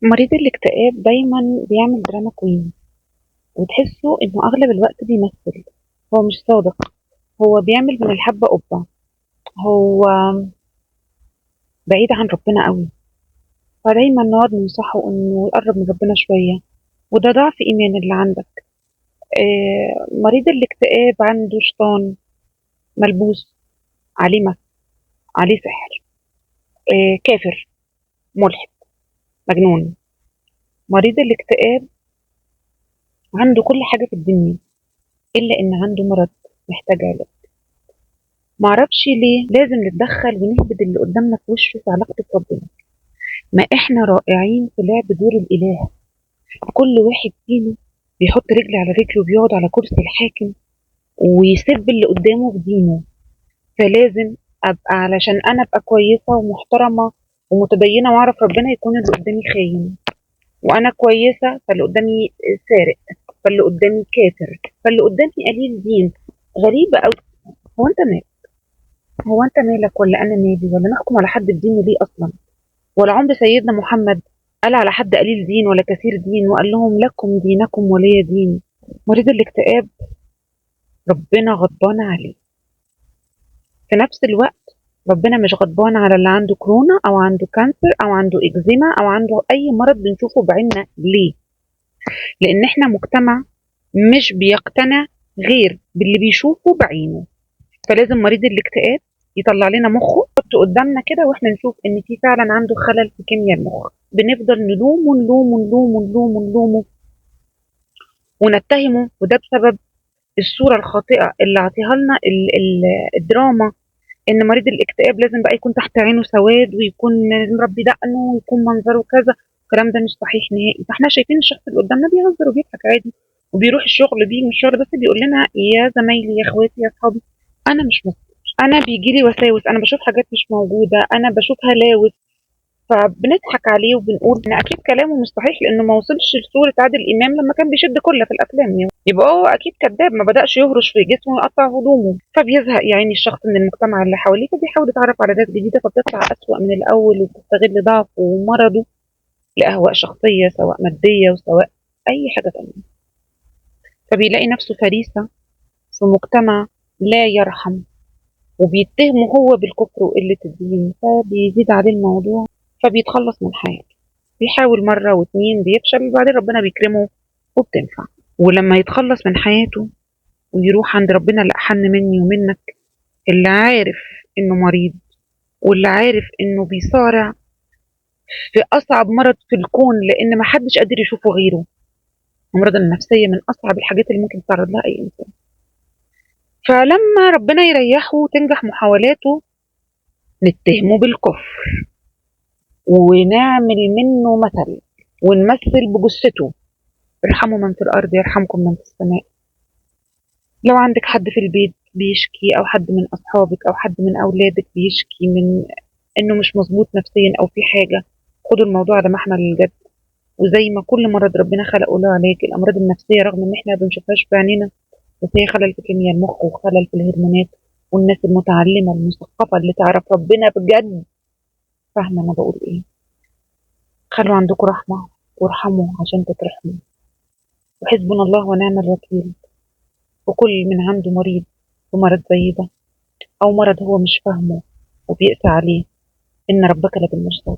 مريض الاكتئاب دايما بيعمل دراما كوين، وتحسه انه اغلب الوقت بيمثل. هو مش صادق، هو بيعمل من الحبة قبة. هو بعيد عن ربنا قوي، فدايما نقعد ننصحه انه يقرب من ربنا شوية، وده ضعف ايمان اللي عندك. مريض الاكتئاب عنده شيطان ملبوس، عليه مس، عليه سحر. كافر، ملحد، مجنون. مريض الاكتئاب عنده كل حاجة في الدنيا إلا إن عنده مرض محتاج علاج. معرفش ليه لازم نتدخل ونهبد اللي قدامنا في وشه في علاقته بربنا. ما احنا رائعين في لعب دور الاله. كل واحد فينا بيحط رجل على رجل وبيقعد على كرسي الحاكم ويسب اللي قدامه في دينه. فلازم ابقى، علشان انا ابقى كويسه ومحترمه ومتدينه واعرف ربنا، يكون اللي قدامي خاين. وانا كويسه فاللي قدامي سارق، فاللي قدامي كافر، فاللي قدامي قليل دين. غريبه قوي. هو انت مالك؟ هو انت مالك ولا انا مالي؟ ولا نحكم على حد بدينه ليه اصلا؟ ولا عمر سيدنا محمد قال على حد قليل دين ولا كثير دين وقال لهم لكم دينكم ولي دين؟ مريض الاكتئاب ربنا غضبان عليه. في نفس الوقت ربنا مش غضبان على اللي عنده كورونا او عنده كانسر او عنده اكزيما او عنده اي مرض بنشوفه بعيننا. ليه؟ لان احنا مجتمع مش بيقتنع غير باللي بيشوفه بعينه. فلازم مريض الاكتئاب يطلع لنا مخه، يحط قدامنا كده واحنا نشوف ان في فعلا عنده خلل في كيمياء المخ. بنفضل نلوم ونلوم ونلوم ونلوم ونلومه ونتهمه، وده بسبب الصورة الخاطئة اللي عطيها لنا الدراما. ان مريض الاكتئاب لازم بقى يكون تحت عينه سواد ويكون مربي دقنه ويكون منظره كذا. الكلام ده مش صحيح نهائي. فاحنا شايفين الشخص اللي قدامنا بيهزر وبيضحك عادي وبيروح الشغل، بيجي من الشغل بس بيقول لنا يا زمايلي يا اخواتي يا اصحابي انا مش مبسوط، انا بيجي لي وساوس، انا بشوف حاجات مش موجوده، انا بشوف هلاوس. فبنضحك عليه وبنقول ان اكيد كلامه مش صحيح لانه ما وصلش لصوره عادل امام لما كان بيشد كله في الافلام. يعني يبقى هو اكيد كذاب، ما بداش يهرش في جسمه ويقطع هدومه. فبيزهق يا عيني الشخص من المجتمع اللي حواليه، فبيحاول يتعرف على ناس جديده فبتطلع اسوأ من الاول وبتستغل ضعفه ومرضه لاهواء شخصيه، سواء ماديه وسواء اي حاجه تانيه. فبيلاقي نفسه فريسه في مجتمع لا يرحم، وبيتهمه هو بالكفر وقلة الدين، فبيزيد عليه الموضوع، فبيتخلص من حياته. بيحاول مرة واتنين بيفشل وبعدين ربنا بيكرمه وبتنفع. ولما يتخلص من حياته ويروح عند ربنا اللي أحن مني ومنك، اللي عارف إنه مريض واللي عارف إنه بيصارع في أصعب مرض في الكون لأن محدش قادر يشوفه غيره. المرض النفسية من أصعب الحاجات اللي ممكن يتعرض لها أي إنسان. فلما ربنا يريحه وتنجح محاولاته نتهمه بالكفر ونعمل منه مثل ونمثل بجثته. ارحموا من في الأرض يرحمكم من في السماء. لو عندك حد في البيت بيشكي أو حد من أصحابك أو حد من أولادك بيشكي من إنه مش مظبوط نفسيا أو في حاجة، خدوا الموضوع على محمل الجد. وزي ما كل مرض ربنا خلقه له علاج، الأمراض النفسية رغم إن إحنا ما بنشوفهاش بعينينا بس هي خلل في كيمياء المخ وخلل في الهرمونات. والناس المتعلمة المثقفة اللي تعرف ربنا بجد فاهمة أنا بقول إيه. خلوا عندكم رحمة وارحموا عشان تترحموا. وحسبنا الله ونعم الوكيل. وكل من عنده مريض بمرض زي ده أو مرض هو مش فاهمه وبيقسى عليه، إن ربك لبالمرصاد.